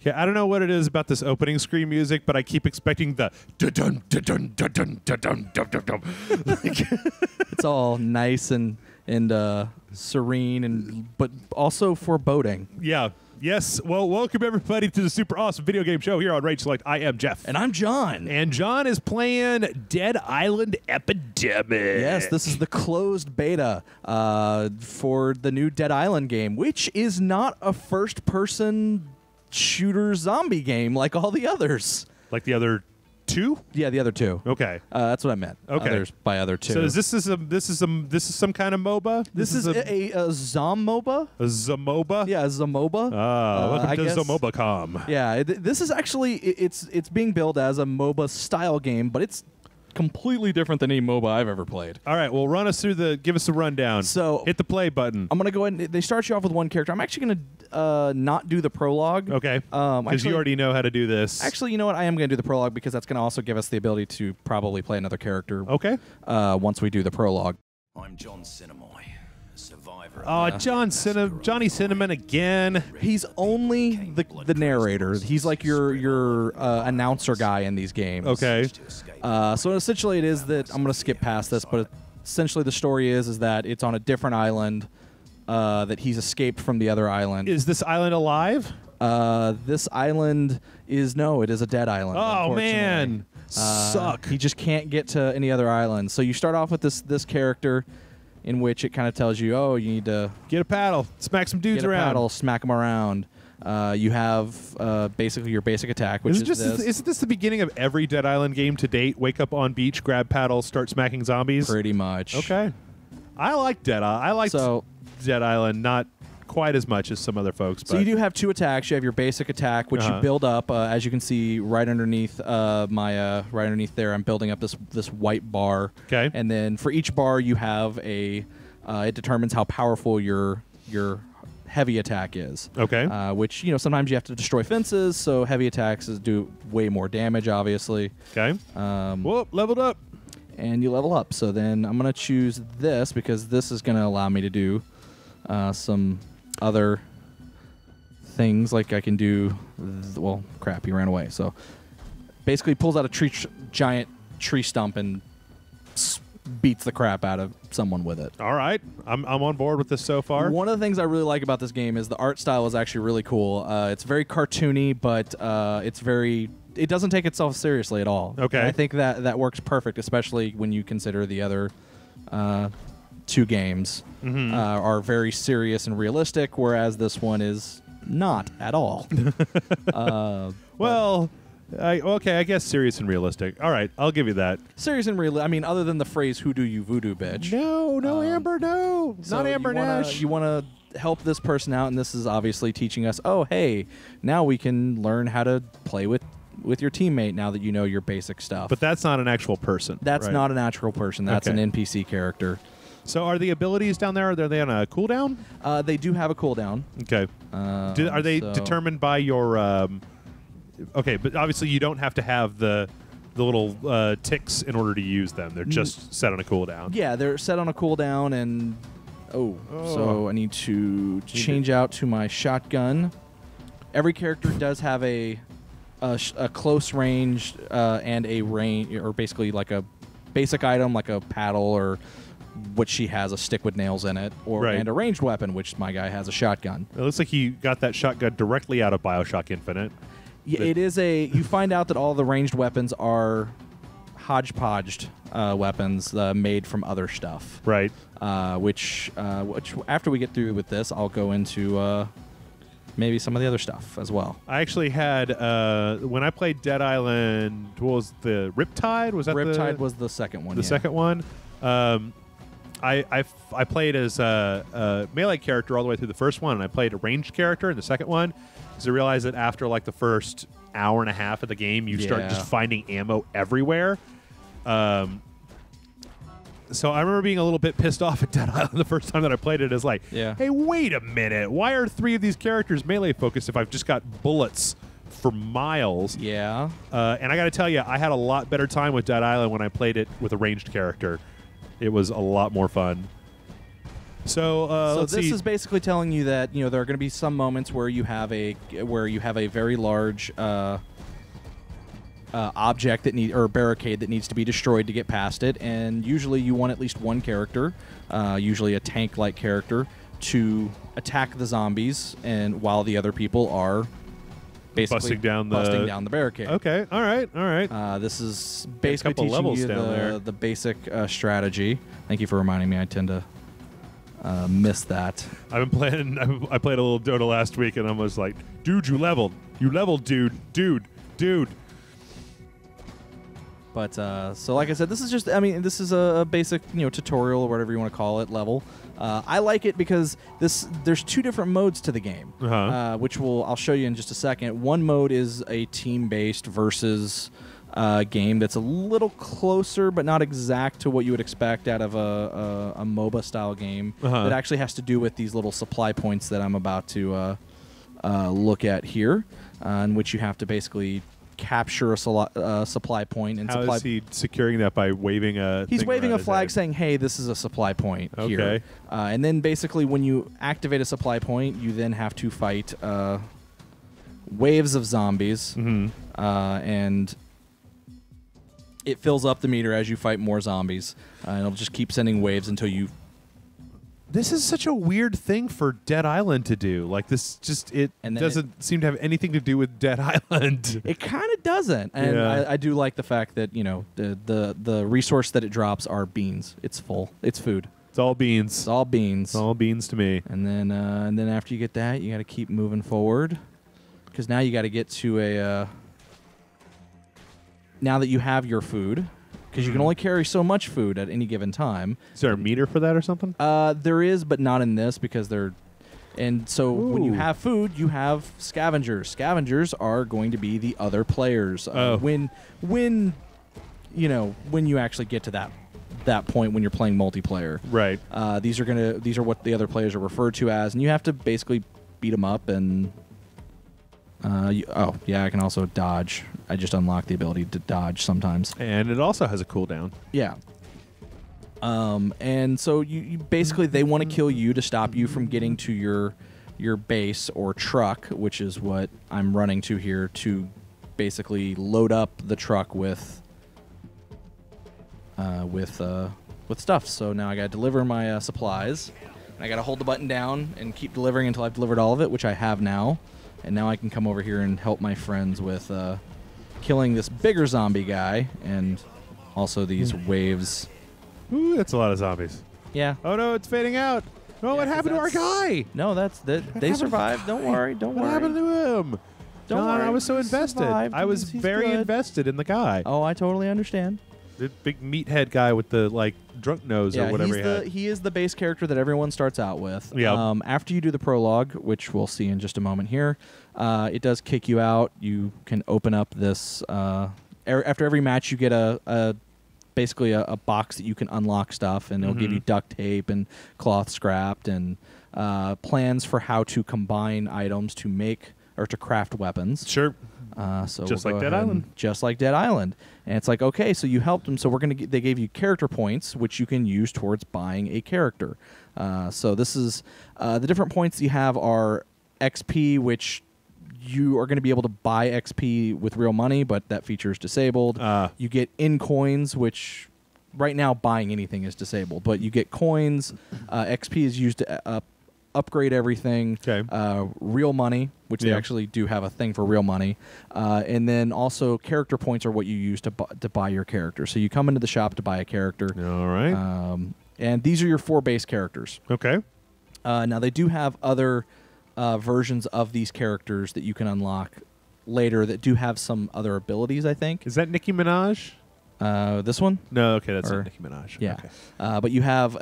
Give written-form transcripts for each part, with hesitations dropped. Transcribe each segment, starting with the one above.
Yeah, I don't know what it is about this opening screen music, but I keep expecting the dun dun dun dun dun dun dun dun dun dun. It's all nice and serene, and but also foreboding. Yeah. Yes. Well, welcome everybody to the super awesome video game show here on Rage Select. I am Jeff. And I'm John. And John is playing Dead Island Epidemic. Yes, this is the closed beta for the new Dead Island game, which is not a first-person shooter zombie game like all the others. Like the other two? Yeah, the other two. Okay. That's what I meant. Okay. Others by other two. So this is some kind of MOBA? This is a zoMOBA? A zoMOBA? Yeah, a zoMOBA. Welcome to zoMOBA.com. Yeah, this is actually it's being billed as a MOBA style game, but it's completely different than any MOBA I've ever played. All right, well, run us through give us a rundown. So hit the play button. I'm gonna go ahead and they start you off with one character. I'm actually gonna not do the prologue. Okay. Because you already know how to do this. Actually, you know what? I am gonna do the prologue because that's gonna also give us the ability to probably play another character. Okay. Once we do the prologue. I'm John Cinemoy, a survivor. Oh, Johnny Cinnamon again. He's only the narrator. He's like your announcer guy in these games. Okay. So essentially, it is that I'm gonna skip past this, but essentially the story is that it's on a different island. That he's escaped from the other island. Is this island alive? This island is it is a dead island. Oh man, suck. He just can't get to any other island. So you start off with this character, in which it kind of tells you, oh, you need to get a paddle, smack some dudes around. Paddle, smack them around. You have basically your basic attack, which isn't this the beginning of every Dead Island game to date? Wake up on beach, grab paddle, start smacking zombies. Pretty much. Okay. I like Dead Island. I like Dead Island, not quite as much as some other folks. So you do have two attacks. You have your basic attack, which you build up, as you can see right underneath right underneath there. I'm building up this white bar. Okay. And then for each bar, you have it determines how powerful your heavy attack is. Okay. Which sometimes you have to destroy fences, so heavy attacks do way more damage, obviously. Okay. Whoop, leveled up. And you level up. So then I'm gonna choose this because this is gonna allow me to do some other things, like I can do. Well, crap, he ran away. So basically, pulls out a giant tree stump and beats the crap out of someone with it. All right, I'm on board with this so far. One of the things I really like about this game is the art style is actually really cool. It's very cartoony, but it doesn't take itself seriously at all. Okay. And I think that works perfect, especially when you consider the other two games are very serious and realistic, whereas this one is not at all. Well, okay, I guess serious and realistic. All right, I'll give you that. Serious and real. I mean, other than the phrase "Who do you voodoo, bitch?" No, Amber, no, so not Amber Nash. You want to help this person out, and this is obviously teaching us. Oh, hey, now we can learn how to play with your teammate now that you know your basic stuff. But that's not an actual person. That's right? not an actual person. That's an NPC character. So are the abilities down there, are they on a cooldown? They do have a cooldown. Okay. Are they determined by your... okay, but obviously you don't have to have the little ticks in order to use them. They're just set on a cooldown. Yeah, they're set on a cooldown, and... So I need to change out to my shotgun. Every character does have a close range and a range, or basically like a basic item, like a paddle, or what she has, a stick with nails in it, and a ranged weapon, which my guy has a shotgun. It looks like he got that shotgun directly out of BioShock Infinite. Yeah, it is you find out that all the ranged weapons are hodgepodged weapons made from other stuff. Right. Which after we get through with this, I'll go into maybe some of the other stuff as well. I actually had when I played Dead Island, what was the Riptide? Was that Riptide was the second one. The second one. I played as a melee character all the way through the first one, and I played a ranged character in the second one. Because I realized that after like the first hour and a half of the game, you start just finding ammo everywhere. So I remember being a little bit pissed off at Dead Island the first time that I played it. As like, hey, wait a minute, why are 3 of these characters melee focused if I've just got bullets for miles? Yeah. And I got to tell you, I had a lot better time with Dead Island when I played it with a ranged character. It was a lot more fun. So, So let's this see. is basically telling you that there are going to be some moments where you have a very large object or barricade that needs to be destroyed to get past it, and usually you want at least one character, usually a tank-like character, to attack the zombies, and while the other people are basically busting down the barricade. Okay, all right. This is basically couple teaching levels you down there. the basic strategy. Thank you for reminding me. I tend to miss that. I've been playing. I played a little Dota last week, and I was like, "Dude, you leveled, dude." But so, like I said, this is just. I mean, this is a basic, tutorial or whatever you want to call it level. I like it because there's two different modes to the game, which I'll show you in just a second. One mode is a team-based versus game that's a little closer, but not exact to what you would expect out of a MOBA style game. That actually has to do with these little supply points that I'm about to look at here, in which you have to basically capture a supply point. And How is he securing that by waving a? He's thing waving around a his flag head? saying, "Hey, this is a supply point here." Okay. And then basically, when you activate a supply point, you then have to fight waves of zombies, and it fills up the meter as you fight more zombies, and it'll just keep sending waves until you. This is such a weird thing for Dead Island to do. Like this, doesn't seem to have anything to do with Dead Island. It kind of doesn't, and Yeah. I do like the fact that the resource that it drops are beans. It's full. It's food. It's all beans. It's all beans. It's all beans to me. And then after you get that, you got to keep moving forward, because now you got to get to a. Now that you have your food, because you can only carry so much food at any given time. Is there a meter for that or something? There is, but not in this because they're. And so when you Ooh. have food, you have scavengers. Scavengers are going to be the other players. When you actually get to that point when you're playing multiplayer. Right. These are what the other players are referred to as, and you have to basically beat them up and. I can also dodge. I just unlocked the ability to dodge sometimes. And it also has a cooldown. Yeah. And so you basically they want to kill you to stop you from getting to your base or truck, which is what I'm running to here, to basically load up the truck with stuff. So now I got to deliver my supplies, and I got to hold the button down and keep delivering until I've delivered all of it, which I have now. And now I can come over here and help my friends with killing this bigger zombie guy and also these waves. Ooh, that's a lot of zombies. Yeah. Oh no, it's fading out. Oh, what happened to our guy? No, they survived. Don't worry. Don't What worry. happened to him? Don't John, worry. I was so He invested. survived. I was He's very good. invested in the guy. Oh, I totally understand. The big meathead guy with the drunk nose or whatever he is the base character that everyone starts out with. Yeah. After you do the prologue, which we'll see in just a moment here, it does kick you out. You can open up this. After every match, you get basically a box that you can unlock stuff, and it'll give you duct tape and cloth scrapped and plans for how to combine items to make or to craft weapons. Sure. So Just we'll like go Dead ahead Island. and- Just like Dead Island. And it's like, okay, so you helped them, so they gave you character points, which you can use towards buying a character. So this is, the different points you have are XP, which you are going to be able to buy XP with real money, but that feature is disabled. You get in coins, which right now buying anything is disabled, but you get coins. XP is used to upgrade everything. Okay. Real money, which they Yeah. actually do have a thing for real money, and then also character points are what you use to buy your character. So you come into the shop to buy a character, All right. and these are your 4 base characters. Okay. Now they do have other versions of these characters that you can unlock later that do have some other abilities, I think. Is that Nicki Minaj? This one? No, okay, that's Or- not Nicki Minaj. Yeah. Okay. But you have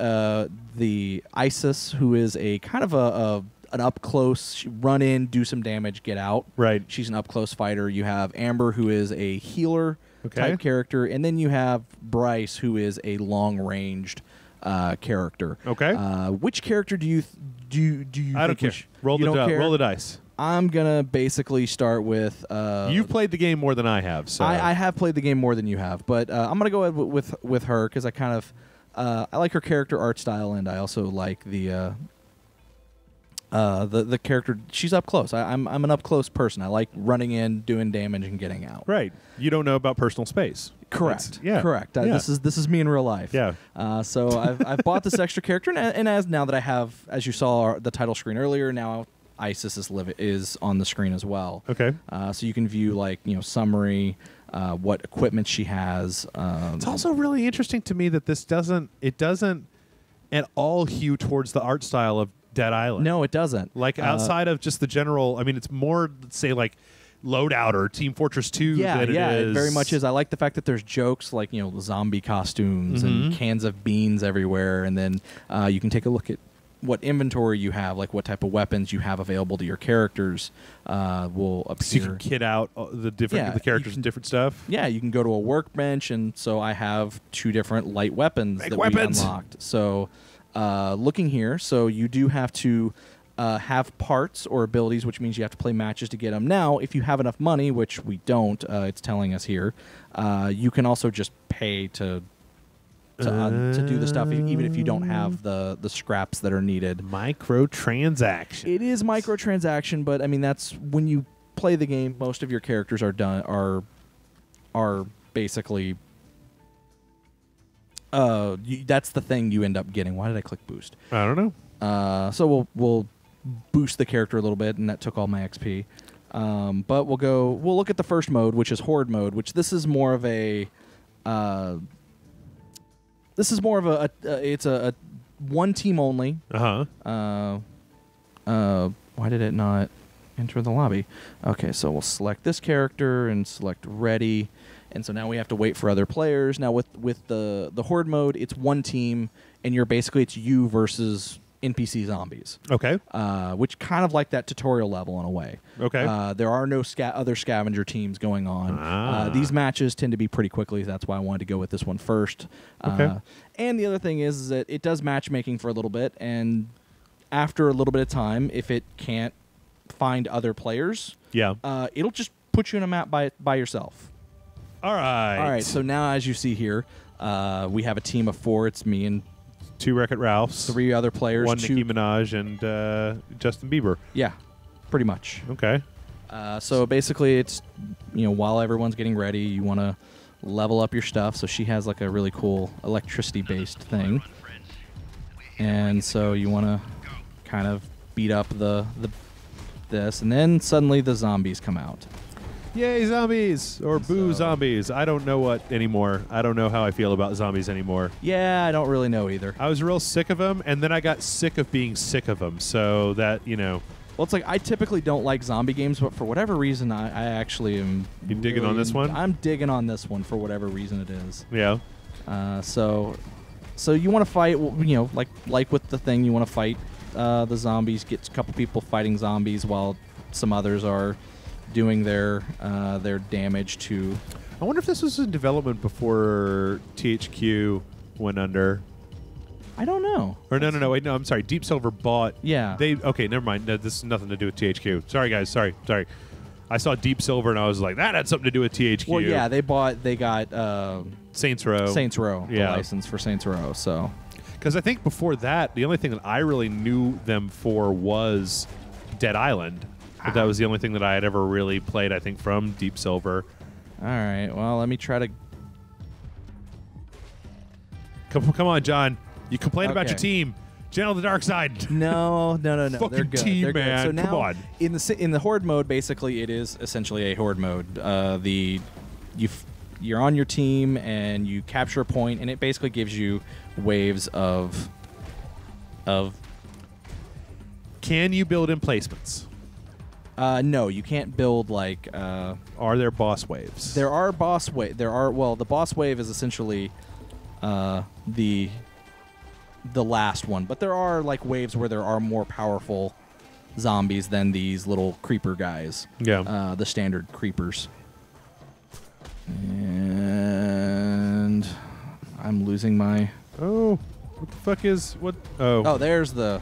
the Isis, who is a kind of an up-close, run in, do some damage, get out. Right. She's an up-close fighter. You have Amber, who is a healer type character. And then you have Bryce, who is a long-ranged character. Okay. Which character do you I don't think we care. Roll you don't care? the dice. I'm going to basically start with... You've played the game more than I have, so I have played the game more than you have, but I'm going to go ahead with her because I kind of I like her character art style, and I also like the character. She's up close. I'm an up close person. I like running in, doing damage, and getting out. Right. You don't know about personal space. Correct. Yeah. Correct. Yeah. This is me in real life. Yeah. So I've bought this extra character, and as now that I have, as you saw the title screen earlier, now Isis is on the screen as well. Okay. So you can view summary, what equipment she has. It's also really interesting to me that this doesn't at all hew towards the art style of Dead Island. No, it doesn't. Like outside of just the general, I mean, it's more, let's say, like Loadout or Team Fortress 2 than it is. It very much is. I like the fact that there's jokes like, zombie costumes and cans of beans everywhere, and then you can take a look at what inventory you have, like what type of weapons you have available to your characters will appear. So you can kit out the characters and different stuff. Yeah, you can go to a workbench, and so I have 2 different light weapons we unlocked. So looking here, so you do have to have parts or abilities, which means you have to play matches to get them. Now, if you have enough money, which we don't, it's telling us here, you can also just pay to do the stuff, even if you don't have the scraps that are needed. Microtransaction. It is microtransaction, but I mean that's when you play the game. Most of your characters are basically. That's the thing you end up getting. Why did I click boost? I don't know. So we'll boost the character a little bit, and that took all my XP. But we'll look at the first mode, which is Horde mode, which this is more of a. It's a one team only. Why did it not enter the lobby? Okay, so we'll select this character and select ready, and so now we have to wait for other players. Now with the Horde mode, it's one team, and it's you versus NPC zombies. Okay. Which kind of like that tutorial level in a way. Okay. There are no other scavenger teams going on. These matches tend to be pretty quickly. That's why I wanted to go with this one first. Okay. And the other thing is that it does matchmaking for a little bit, and after a little bit of time, if it can't find other players, it'll just put you in a map by yourself. All right. So now, as you see here, we have a team of 4. It's me and 2 Wreck-It Ralphs, 3 other players, 1 Nicki Minaj, and Justin Bieber. Yeah, pretty much. Okay. So basically, it's while everyone's getting ready, you want to level up your stuff. So she has like a really cool electricity-based thing, and so you want to kind of beat up this, and then suddenly the zombies come out. Yay, zombies! Or boo, zombies. I don't know what anymore. I don't know how I feel about zombies anymore. Yeah, I don't really know either. I was real sick of them, and then I got sick of being sick of them. So that, Well, it's like I typically don't like zombie games, but for whatever reason, I actually am. You digging on this one? I'm digging on this one for whatever reason it is. Yeah. So you want to fight, like with the thing, you want to fight the zombies, get a couple people fighting zombies while some others are doing their damage to. I wonder if this was in development before THQ went under. I don't know. Or no, wait, no, I'm sorry. Deep Silver bought. Yeah. Okay, never mind. No, this is nothing to do with THQ. Sorry, guys. Sorry. I saw Deep Silver and I was like, that had something to do with THQ. Well, yeah, they got Saints Row. The license for Saints Row. So. Because I think before that, the only thing that I really knew them for was Dead Island. But that was the only thing that I had ever really played, I think, from Deep Silver. All right. Well, let me try to. Come on, John. You complain about your team. Channel the dark side. No. Fucking They're good. team, They're man. Good. So now, come on. In the Horde mode, basically, it is essentially a Horde mode. You're on your team and you capture a point, and it basically gives you waves of. Can you build emplacements? No, you can't build like. Are there boss waves? There are boss wave. The boss wave is essentially the last one, but there are like waves where there are more powerful zombies than these little creeper guys. Yeah. The standard creepers. And I'm losing my. Oh, what the fuck is what? Oh, there's the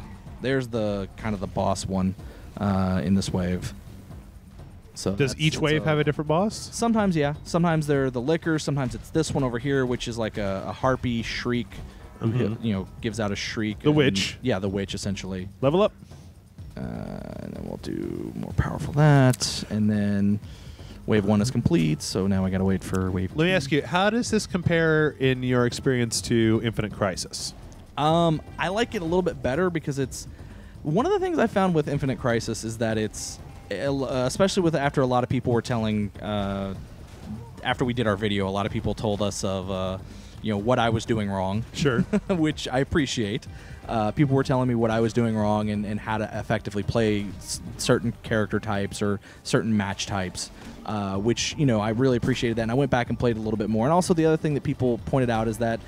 kind of the boss one. In this wave. So does each wave have a different boss? Sometimes, yeah. Sometimes they're the lickers. Sometimes it's this one over here, which is like a harpy shriek who gives out a shriek. The witch. Yeah, the witch essentially. Level up. And then we'll do more powerful that, and then wave 1 is complete. So now I got to wait for wave 2. Let me ask you, how does this compare in your experience to Infinite Crisis? I like it a little bit better because it's one of the things I found with Infinite Crisis is that it's especially after a lot of people were telling after we did our video, a lot of people told us of what I was doing wrong. Sure. Which I appreciate. People were telling me what I was doing wrong and how to effectively play certain character types or certain match types, which, I really appreciated that. And I went back and played a little bit more. And also the other thing that people pointed out is that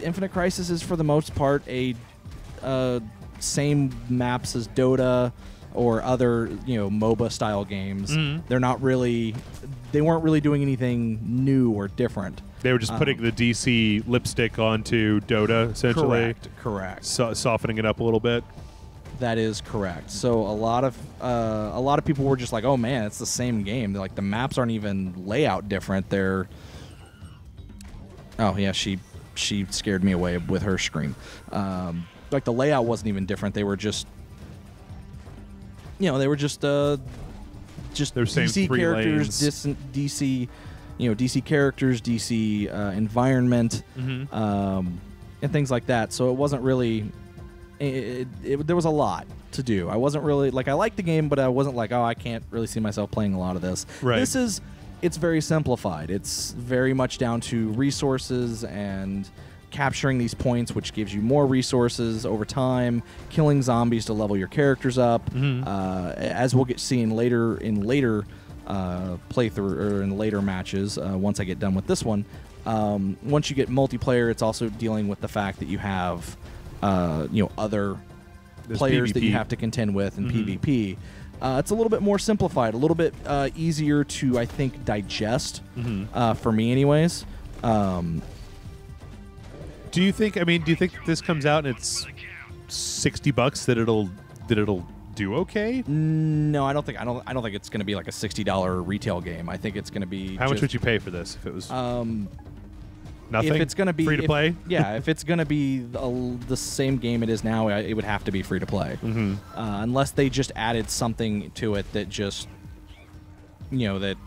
Infinite Crisis is, for the most part, a same maps as Dota or other, MOBA-style games. They weren't really doing anything new or different. They were just putting the DC lipstick onto Dota, essentially. Correct. Softening it up a little bit. That is correct. So a lot of people were just like, "Oh man, it's the same game." They're like, the maps aren't even layout different. They're Oh yeah, she scared me away with her scream. Like the layout wasn't even different. They were just just their same DC 3 characters, lanes. DC, DC characters, DC environment, and things like that. So it wasn't really. There was a lot to do. I wasn't really I liked the game, but I wasn't like, oh, I can't really see myself playing a lot of this. Right. It's very simplified. It's very much down to resources and capturing these points, which gives you more resources over time, killing zombies to level your characters up. As we'll see in later playthrough or in later matches, once I get done with this one, once you get multiplayer, it's also dealing with the fact that you have other players that you have to contend with in PvP. It's a little bit more simplified, a little bit easier to, I think, digest for me, anyways. Do you think this comes out and it's $60 that it'll do okay? No, I don't think it's going to be like a $60 retail game. I think it's going to be. How much would you pay for this if it was? Nothing. If it's going to be free to play, yeah. If it's going to be the same game it is now, it would have to be free to play. Unless they just added something to it that just, that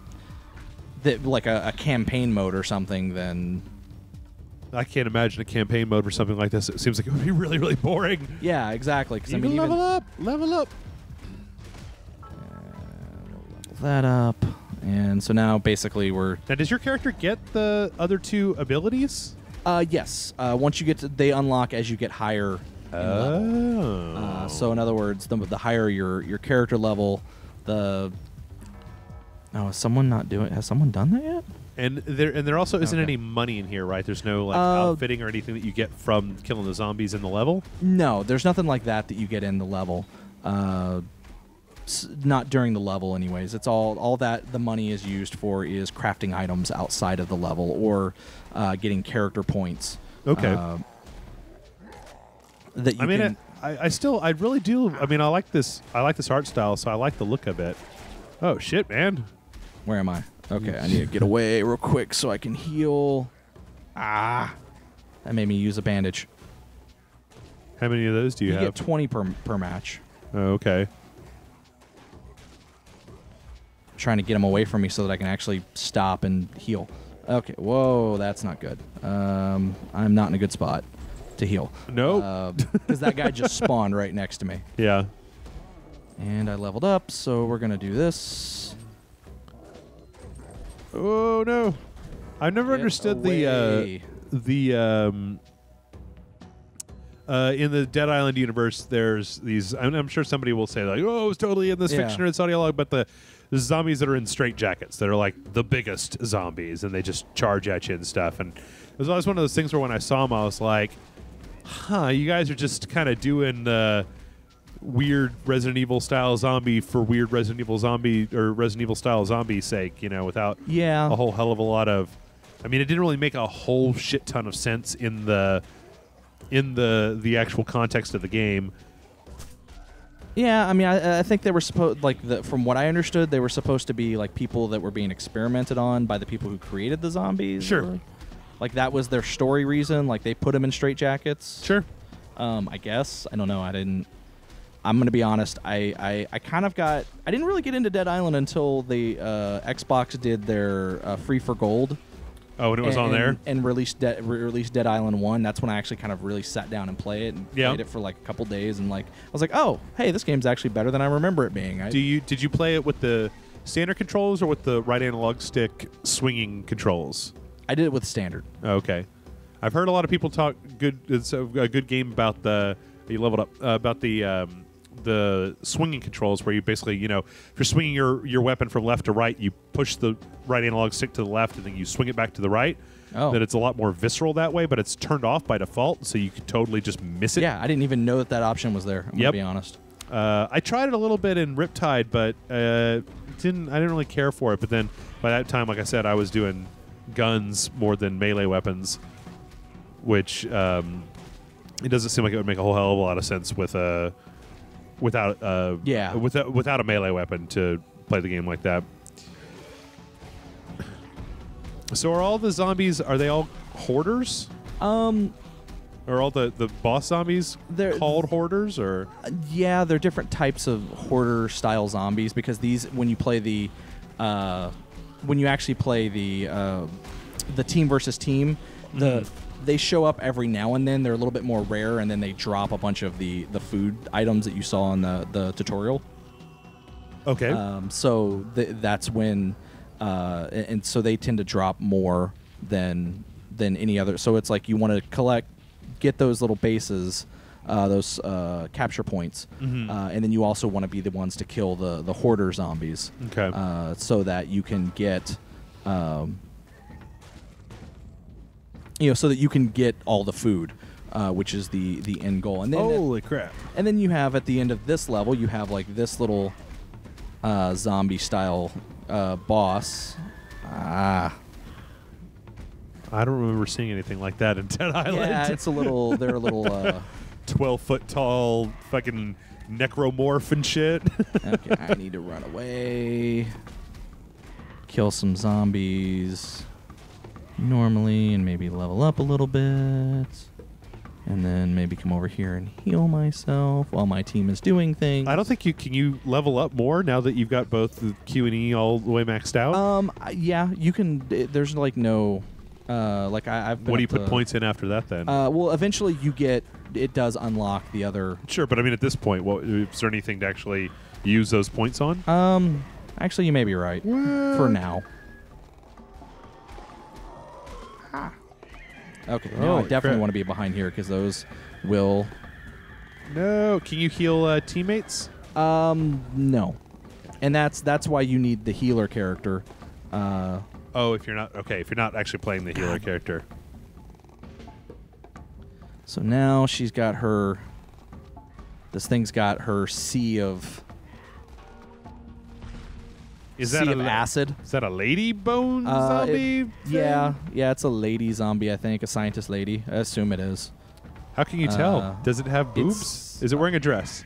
like a campaign mode or something. Then I can't imagine a campaign mode for something like this. It seems like it would be really, really boring. Yeah, exactly. Because level up. Level that up. And so now basically we're... Now, does your character get the other 2 abilities? Yes. Once you get to... They unlock as you get higher in level. So in other words, the higher your character level, has someone done that yet? And there also isn't any money in here, right? There's no outfitting or anything that you get from killing the zombies in the level? No, there's nothing like that you get in the level. Not during the level, anyways. It's all that the money is used for is crafting items outside of the level or getting character points. Okay. That you can. I really do. I mean, I like this art style, so I like the look of it. Oh shit, man! Where am I? Okay, I need to get away real quick so I can heal. That made me use a bandage. How many of those do you have? You get 20 per match. Oh, okay. Trying to get them away from me so that I can actually stop and heal. Okay, whoa, that's not good. I'm not in a good spot to heal. Nope. Because that guy just spawned right next to me. Yeah. And I leveled up, so we're going to do this. Oh, no. I've never understood in the Dead Island universe, there's these... I'm sure somebody will say, like, oh, it was totally in this fiction or it's audio, but the zombies that are in straitjackets that are like the biggest zombies and they just charge at you and stuff. And it was always one of those things where when I saw them, I was like, huh, you guys are just kind of doing weird Resident Evil style zombie for weird Resident Evil zombie or Resident Evil style zombie sake, without a whole hell of a lot of... I mean, it didn't really make a whole shit ton of sense in the actual context of the game. Yeah, I mean, I think they were supposed, from what I understood, they were supposed to be like people that were being experimented on by the people who created the zombies. Sure. like that was their story reason. Like they put them in straitjackets. Sure. I guess I don't know. I'm gonna be honest. I kind of got. I didn't really get into Dead Island until the Xbox did their free for gold. Oh, and it was on there? And released Dead Island 1. That's when I actually kind of really sat down and played it. And played it for like a couple days. And like I was like, oh, hey, this game's actually better than I remember it being. Did you play it with the standard controls or with the right analog stick swinging controls? I did it with standard. Okay. I've heard a lot of people talk good. It's a good game about you leveled up about the swinging controls, where you basically, if you're swinging your weapon from left to right, you push the right analog stick to the left, and then you swing it back to the right. Oh. That it's a lot more visceral that way, but it's turned off by default, so you can totally just miss it. Yeah, I didn't even know that option was there. I'm gonna be honest. I tried it a little bit in Riptide, but I didn't really care for it. But then by that time, like I said, I was doing guns more than melee weapons, which it doesn't seem like it would make a whole hell of a lot of sense without a melee weapon to play the game like that. So are all the zombies, are they all hoarders? Are all the boss zombies called hoarders, or? Yeah, they're different types of hoarder style zombies, because these, when you play when you actually play the team versus team, they show up every now and then. They're a little bit more rare, and then they drop a bunch of the food items that you saw in the tutorial. Okay. So that's when, and so they tend to drop more than any other. So it's like you want to get those little bases, those capture points, and then you also want to be the ones to kill the hoarder zombies. Okay. So that you can get. So that you can get all the food, which is the end goal. And then holy crap! And then you have at the end of this level, you have like this little zombie style boss. I don't remember seeing anything like that in Dead Island. Yeah, it's a little. They're a little 12-foot tall fucking necromorph and shit. Okay, I need to run away, kill some zombies normally, and maybe level up a little bit, and then maybe come over here and heal myself while my team is doing things. I don't think can you level up more now that you've got both the Q and E all the way maxed out? Yeah, you can. There's like no, like I've been. What do you put points in after that then? Well, eventually it does unlock the other. Sure, but I mean at this point, is there anything to actually use those points on? Actually, you may be right. What? For now. Okay, now I definitely want to be behind here, because those will. No, can you heal teammates? No, and that's why you need the healer character. If you're not actually playing the healer character. So now she's got her. This thing's got her sea of. Is that acid? Is that a lady bone zombie? Yeah, it's a lady zombie. I think a scientist lady. I assume it is. How can you tell? Does it have boobs? Is it wearing a dress?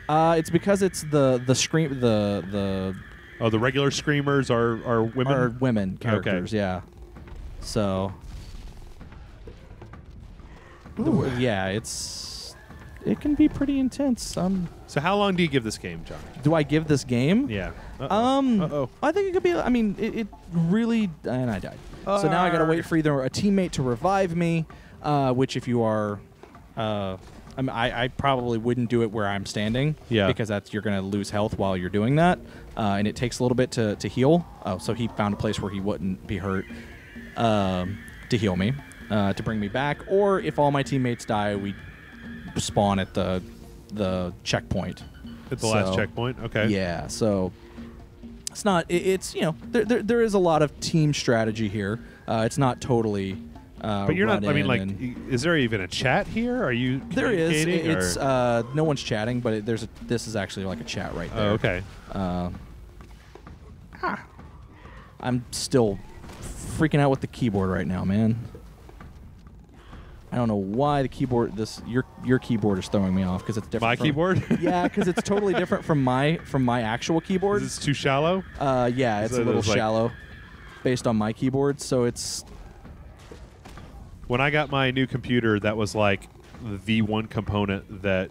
It's because it's the scream the. Oh, the regular screamers are women. Are women characters? Okay. Yeah. So. It can be pretty intense. So how long do you give this game, John? Do I give this game? Yeah. I think it could be. I mean, it really. And I died. So now I got to wait for either a teammate to revive me, which if you are, I probably wouldn't do it where I'm standing. Yeah. Because you're going to lose health while you're doing that, and it takes a little bit to heal. Oh, so he found a place where he wouldn't be hurt, to heal me, to bring me back. Or if all my teammates die, we spawn at the checkpoint. At the last checkpoint? Okay. Yeah, so it's not. It's there is a lot of team strategy here. It's not totally. But you're not. I mean, like, is there even a chat here? Are you? There is. It's or? No one's chatting, but this is actually like a chat right there. Oh, okay. I'm still freaking out with the keyboard right now, man. I don't know why the keyboard. Your keyboard is throwing me off, because it's different. My keyboard? Yeah, because it's totally different from my actual keyboard. Is this too shallow? Yeah, it's a little shallow, based on my keyboard. So it's. When I got my new computer, that was like the one component that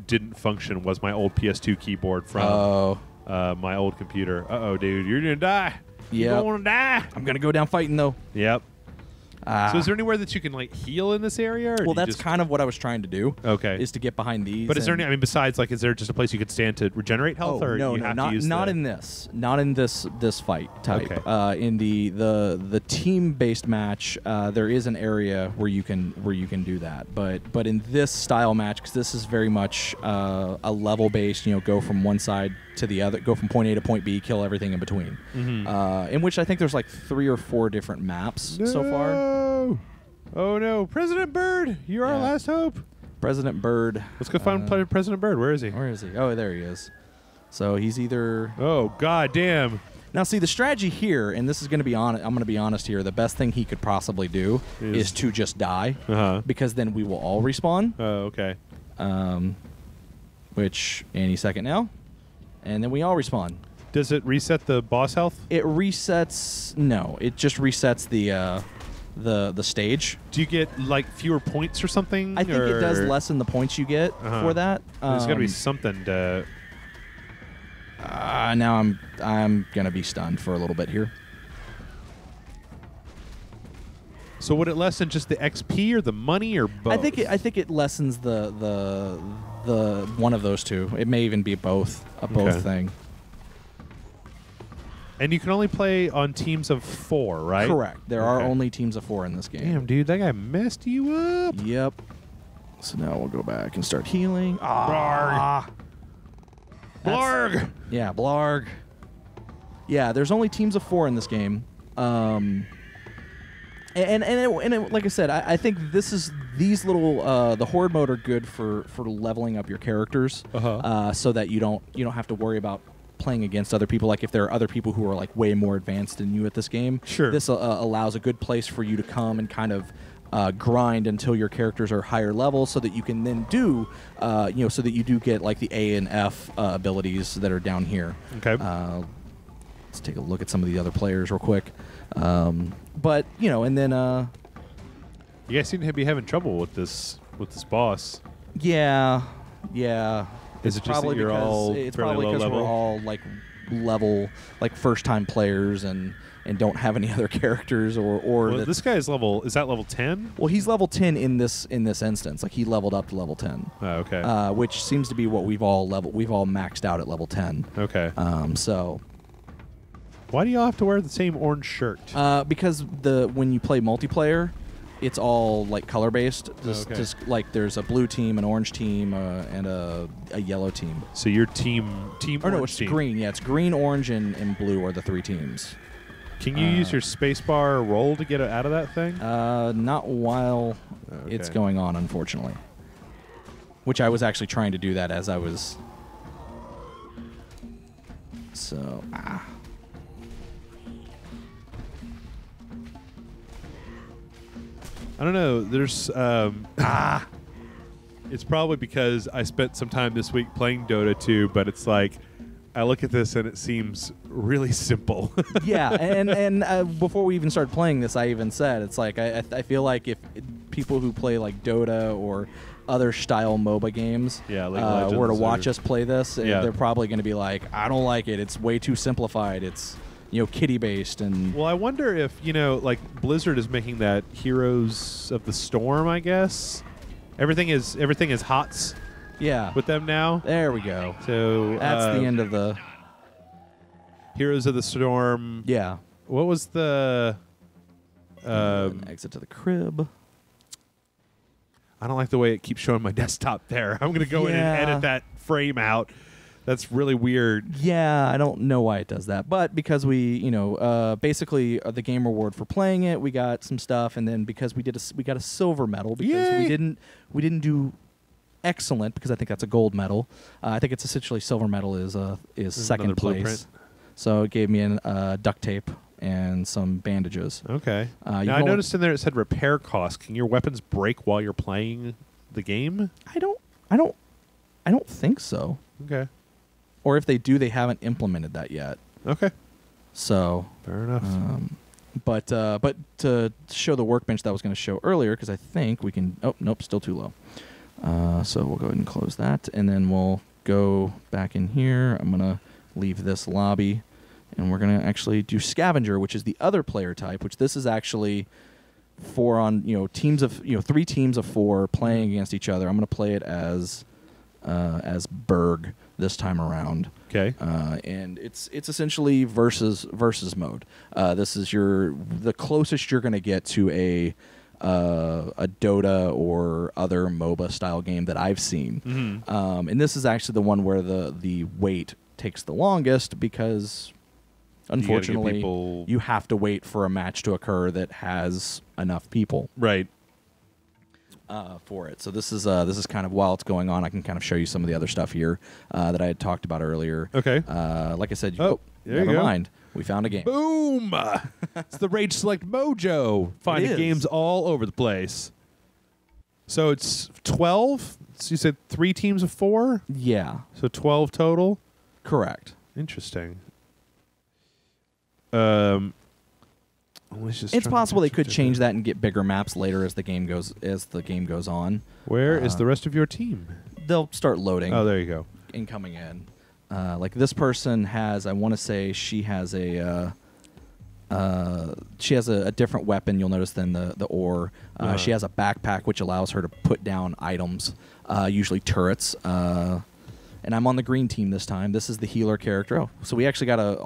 didn't function was my old PS2 keyboard from my old computer. Uh-oh, dude. You're going to die. You don't want to die. I'm going to go down fighting, though. Yep. So is there anywhere that you can like heal in this area? Or well, that's kind of what I was trying to do. Okay. Is to get behind these. But is there any? I mean, besides, like, is there just a place you could stand to regenerate health, or no, you have not to use not the... in this fight type. Okay. In the team based match, there is an area where you can do that. But in this style match, because this is very much a level based, go from one side to the other, go from point A to point B, kill everything in between. In which I think there's like 3 or 4 different maps so far. Oh no, President Bird, you're our last hope. President Bird. Let's go find President Bird. Where is he? Where is he? Oh, there he is. So he's either. Oh god damn. Now see the strategy here, and this is going to be on. I'm going to be honest here. The best thing he could possibly do is to just die, because then we will all respawn. Oh, okay. Which any second now, and then we all respawn. Does it reset the boss health? It resets. No, it just resets the stage. Do you get like fewer points or something? I think it does lessen the points you get for that. There's got to be something to. Now I'm gonna be stunned for a little bit here. So would it lessen just the XP or the money or both? I think it lessens the one of those two. It may even be both thing. And you can only play on teams of 4, right? Correct. There are only teams of 4 in this game. Damn, dude, that guy messed you up. Yep. So now we'll go back and start healing. Blarg. Blarg. Yeah, Blarg. Yeah, there's only teams of 4 in this game. And like I said, I think these little the horde mode are good for leveling up your characters, so that you don't have to worry about playing against other people. Like if there are other people who are like way more advanced than you at this game, this allows a good place for you to come and kind of grind until your characters are higher level, so that you can then do so that you do get like the A and F abilities that are down here. Okay. Let's take a look at some of the other players real quick. But and then you guys seem to be having trouble with this boss. Yeah. Is it just that you're all it's fairly probably low because level? we're all like first time players and don't have any other characters or well, this guy is level 10? Well, he's level 10 in this instance. Like he leveled up to level 10. Oh, okay. Which seems to be what we've all maxed out at level 10. Okay. So why do y'all have to wear the same orange shirt? because when you play multiplayer, it's all like color based. Just like there's a blue team, an orange team, and a yellow team. So your team Or no, orange it's team. green. Yeah, it's green, orange, and blue are the 3 teams. Can you use your spacebar roll to get out of that thing? Not while it's going on, unfortunately. Which I was actually trying to do that as I was. So. I don't know. There's It's probably because I spent some time this week playing Dota 2, but it's like I look at this and it seems really simple. Yeah, and before we even started playing this, I even said it's like I feel like if people who play like Dota or other style MOBA games League of Legends were to watch us play this, Yeah. they're probably going to be like, I don't like it. It's way too simplified. It's kitty based and. Well, I wonder if like Blizzard is making that Heroes of the Storm. I guess everything is HOTS. Yeah. With them now. There we go. So that's the end of the Heroes of the Storm. Yeah. What was the exit to the crib? I don't like the way it keeps showing my desktop there. I'm going to go in and edit that frame out. That's really weird. Yeah, I don't know why it does that, but because we, basically the game reward for playing it, we got some stuff, and then because we got a silver medal because we didn't do excellent because I think that's a gold medal. I think it's essentially silver medal is second place. Blueprint. So it gave me duct tape and some bandages. Okay. Now I noticed in there it said repair cost. Can your weapons break while you're playing the game? I don't think so. Okay. Or if they do, they haven't implemented that yet. Okay. So fair enough. But to show the workbench that I was going to show earlier, because I think we can. Oh nope, still too low. So we'll go ahead and close that, and then we'll go back in here. I'm gonna leave this lobby, and we're gonna actually do Scavenger, which is the other player type. Which this is actually teams of 3 teams of 4 playing against each other. I'm gonna play it as Berg this time around. Okay. And it's essentially versus mode. This is the closest you're going to get to a Dota or other MOBA style game that I've seen. Mm-hmm. And this is actually the one where the wait takes the longest because unfortunately you have to wait for a match to occur that has enough people. Right. For it. So this is kind of while it's going on, I can kind of show you some of the other stuff here that I had talked about earlier. Okay. Like I said, there never you go. mind. We found a game. Boom! It's the Rage Select Mojo. Finding games all over the place. So it's 12? So you said 3 teams of 4? Yeah. So 12 total? Correct. Interesting. It's possible they could change that and get bigger maps later as the game goes on. Where is the rest of your team? They'll start loading. Oh, there you go. And coming in. Like this person has, I want to say she has a different weapon. You'll notice than the ore. She has a backpack which allows her to put down items, usually turrets. And I'm on the green team this time. This is the healer character. Oh, so we actually got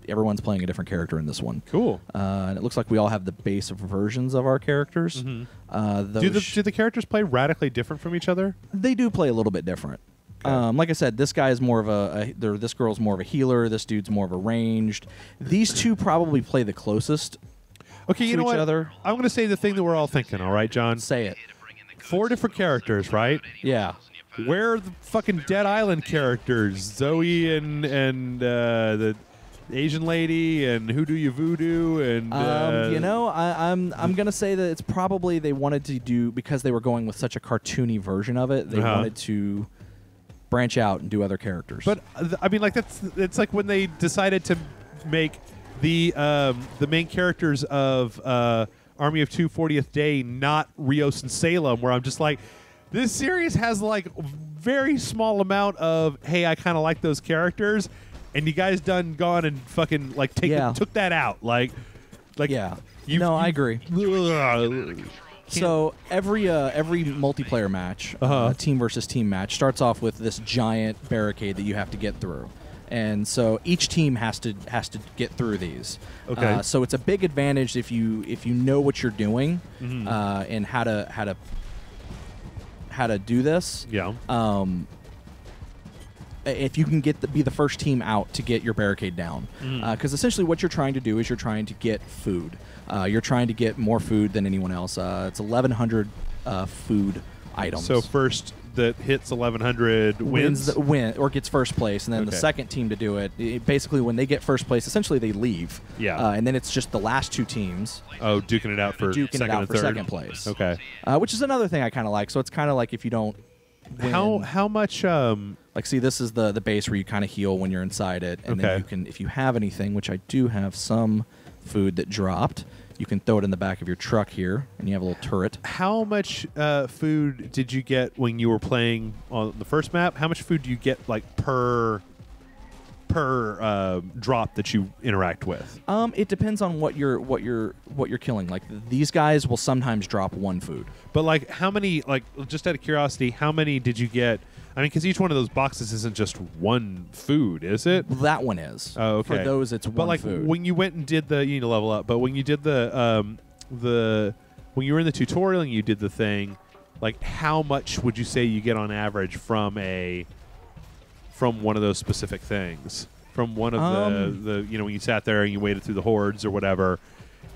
everyone's playing a different character in this one. Cool. And it looks like we all have the base versions of our characters. Mm-hmm. Do the characters play radically different from each other? They do play a little bit different. Okay. Like I said, this guy is more of this girl's more of a healer. This dude's more of a ranged. These two probably play the closest. Okay, you know each what? other. I'm going to say the thing that we're all thinking. All right, John. Say it. 4 different characters, right? Yeah. Where are the fucking Dead Island characters? Zoe and the Asian lady and Who Do You Voodoo and I'm gonna say that it's probably they wanted to do because they were going with such a cartoony version of it. They wanted to branch out and do other characters. But I mean, like it's like when they decided to make the main characters of Army of 240th Day not Rios and Salem, where I'm just like, this series has like very small amount of hey, I kind of like those characters. And you guys gone and fucking like took that out, like yeah. I agree. So every multiplayer match, team versus team match, starts off with this giant barricade that you have to get through, and so each team has to get through these. Okay. So it's a big advantage if you know what you're doing and how to do this. Yeah. If you can be the first team out to get your barricade down. Because essentially what you're trying to do is you're trying to get food. You're trying to get more food than anyone else. It's 1,100 food items. So first that hits 1,100 wins? Or gets first place. And then the second team to do it, basically when they get first place, essentially they leave. Yeah. And then it's just the last 2 teams. Oh, duking it out for second place. Okay. Which is another thing I kind of like. So it's kind of like if you don't win, How much... Like, see, this is the base where you kind of heal when you're inside it, and then you can, if you have anything, which I do have some food that dropped, you can throw it in the back of your truck here, and you have a little turret. How much food did you get when you were playing on the first map? How much food do you get like per drop that you interact with? It depends on what you're killing. Like these guys will sometimes drop 1 food. But like how many? Like just out of curiosity, how many did you get? I mean, because each one of those boxes isn't just 1 food, is it? That one is. Oh, okay. For those, it's 1 but like food. when you went and did you need to level up. But when you did when you were in the tutorial and you did the thing, like how much would you say you get on average from one of those specific things? From one of the when you sat there and you waited through the hordes or whatever,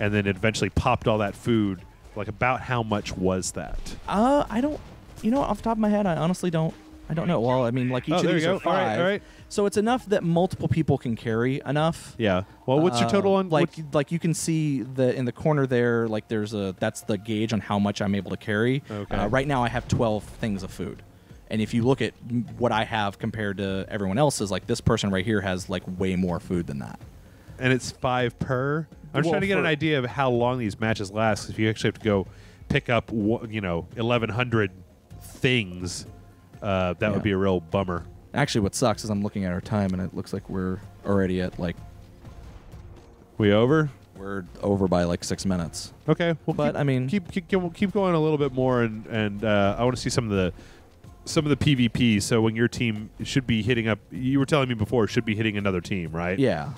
and then it eventually popped all that food. Like about how much was that? I don't. Off the top of my head, I honestly don't. I don't know. Well, I mean, like each of these are 5. All right. So it's enough that multiple people can carry enough. Yeah. Well, what's your total on? Like you can see in the corner there. Like that's the gauge on how much I'm able to carry. Okay. Right now I have 12 things of food, and if you look at what I have compared to everyone else's, like this person right here has like way more food than that. And it's 5 per. I'm trying to get an idea of how long these matches last. If you actually have to go pick up, 1,100 things, that would be a real bummer. Actually, what sucks is I'm looking at our time, and it looks like we're already at like. We over? We're over by like 6 minutes. Okay, well, but keep going a little bit more, and I want to see some of the PvP. So when your team should be hitting up, you were telling me before, should be hitting another team, right? Yeah.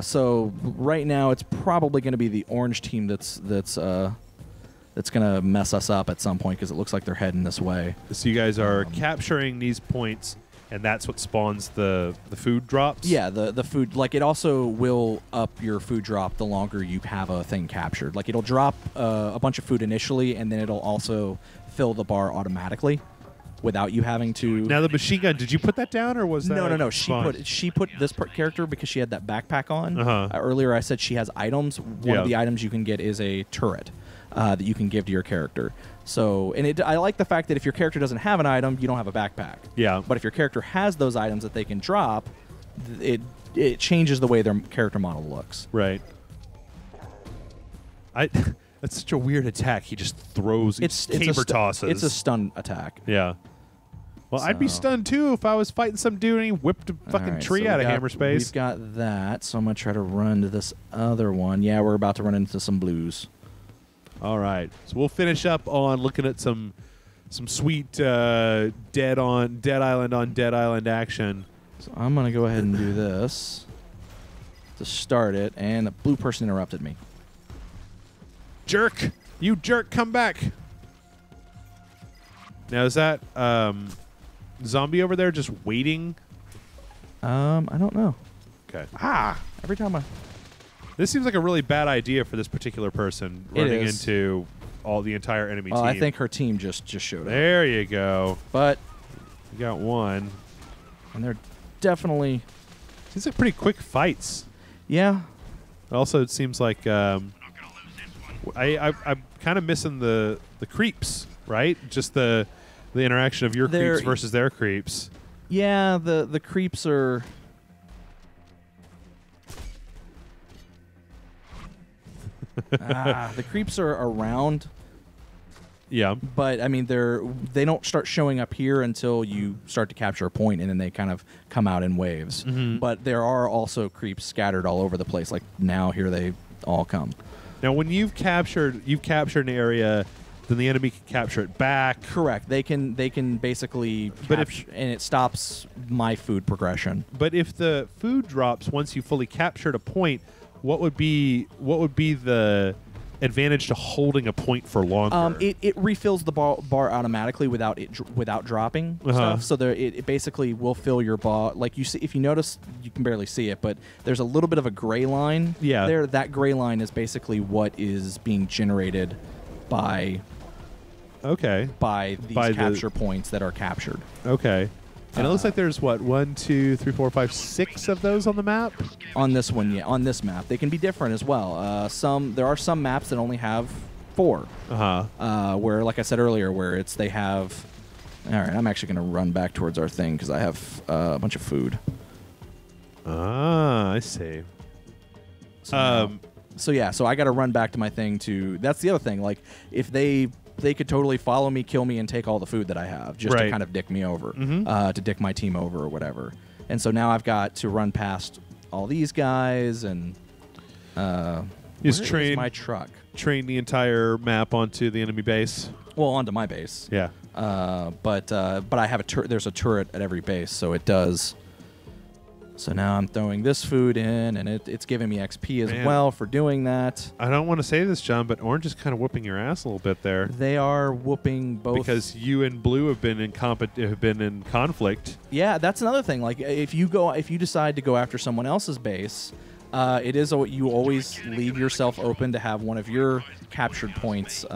So right now it's probably going to be the orange team that's going to mess us up at some point because it looks like they're heading this way. So you guys are capturing these points, and that's what spawns the food drops? Yeah, the food, like it also will up your food drop the longer you have a thing captured. Like it'll drop a bunch of food initially, and then it'll also fill the bar automatically without you having to. Now the machine gun, did you put that down, or was that No. spawned? She put this character because she had that backpack on. Uh-huh. Earlier I said she has items. One of the items you can get is a turret that you can give to your character. So, and I like the fact that if your character doesn't have an item, you don't have a backpack. Yeah. But if your character has those items that they can drop, it changes the way their character model looks. Right. That's such a weird attack. He just throws, caber tosses. It's a stun attack. Yeah. Well, I'd be stunned too if I was fighting some dude and he whipped a fucking tree out of hammer space. We've got that, so I'm going to try to run to this other one. Yeah, we're about to run into some blues. All right. So we'll finish up on looking at some sweet Dead Island on Dead Island action. So I'm going to go ahead and do this to start it, and a blue person interrupted me. Jerk! You jerk, come back! Now, is that zombie over there just waiting? I don't know. Okay. Every time This seems like a really bad idea for this particular person running into the entire enemy team. I think her team just showed up. There you go. But you got one. And they're definitely... These are pretty quick fights. Yeah. Also, it seems like I'm kind of missing the creeps, right? Just the interaction of your creeps versus their creeps. Yeah, the creeps are... the creeps are around. Yeah. But, I mean, they don't start showing up here until you start to capture a point, and then they kind of come out in waves. Mm-hmm. But there are also creeps scattered all over the place. Like, now here they all come. Now, when you've captured an area, then the enemy can capture it back. Correct. They can basically and it stops my food progression. But if the food drops once you fully captured a point, what would be the advantage to holding a point for longer? It refills the bar automatically without dropping stuff. So it basically will fill your bar. Like you see, if you notice, you can barely see it, but there's a little bit of a gray line. Yeah. There, that gray line is basically what is being generated by these capture points that are captured. Okay. And it looks like there's, 1, 2, 3, 4, 5, 6 of those on the map? On this one, yeah. On this map. They can be different as well. There are some maps that only have 4. Where, like I said earlier, where they have... All right, I'm actually going to run back towards our thing because I have a bunch of food. I see. So I got to run back to my thing to... That's the other thing. Like, if they could totally follow me, kill me, and take all the food that I have just to kind of dick me over, to dick my team over or whatever. And so now I've got to run past all these guys and Just where's my truck? Train the entire map onto the enemy base. Well, onto my base. Yeah. But I have there's a turret at every base, so it does. So now I'm throwing this food in, and it's giving me XP as well for doing that. I don't want to say this, John, but Orange is kind of whooping your ass a little bit there. They are whooping both. Because you and Blue have been in conflict. Yeah, that's another thing. Like if you decide to go after someone else's base, you always leave yourself open to have one of your captured points.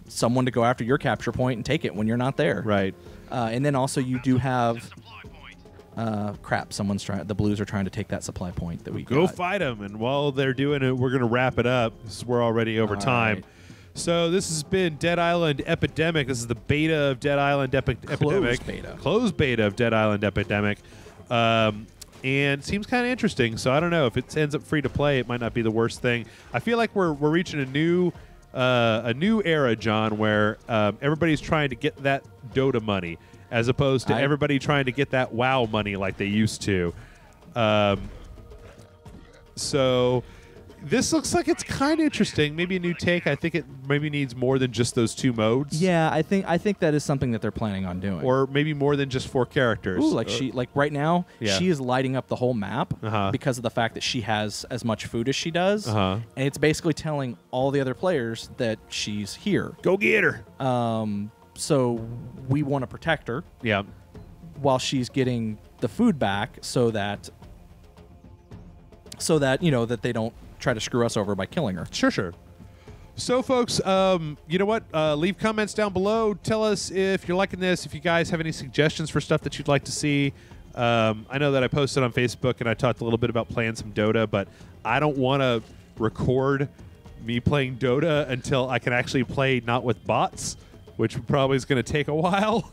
Someone to go after your capture point and take it when you're not there. Right. And then also you do have. Crap! The Blues are trying to take that supply point that we go got. fight them, and while they're doing it, we're gonna wrap it up. We're already over time. Right. So this has been Dead Island Epidemic. This is the beta of Dead Island Epidemic. Beta. Closed beta of Dead Island Epidemic. and seems kind of interesting. So I don't know if it ends up free to play, it might not be the worst thing. I feel like we're reaching a new era, John, where everybody's trying to get that Dota money as opposed to everybody trying to get that WoW money like they used to. So this looks like it's kind of interesting. Maybe a new take. I think it maybe needs more than just those 2 modes. Yeah, I think that is something that they're planning on doing. Or maybe more than just 4 characters. Ooh, like right now, Yeah. she is lighting up the whole map because of the fact that she has as much food as she does, and it's basically telling all the other players that she's here. Go get her. So we want to protect her. Yeah. While she's getting the food back, so that that they don't try to screw us over by killing her. Sure. So, folks, you know what? Leave comments down below. Tell us if you're liking this, if you guys have any suggestions for stuff that you'd like to see. I know that I posted on Facebook and I talked a little bit about playing some Dota, but I don't want to record me playing Dota until I can actually play not with bots, which probably is going to take a while.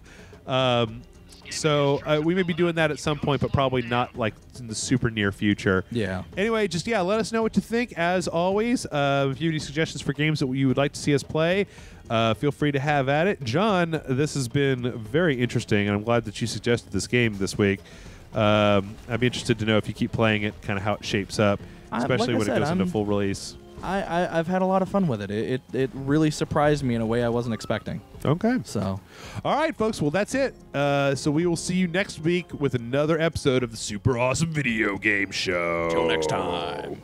So we may be doing that at some point, but probably not like in the super near future. Yeah. Anyway, just let us know what you think. As always, if you have any suggestions for games that you would like to see us play, feel free to have at it. John, this has been very interesting, and I'm glad that you suggested this game this week. I'd be interested to know if you keep playing it, kind of how it shapes up, especially when it goes into full release. I've had a lot of fun with it. It really surprised me in a way I wasn't expecting. Okay. So, all right, folks. Well, that's it. So we will see you next week with another episode of the Super Awesome Video Game Show. Till next time.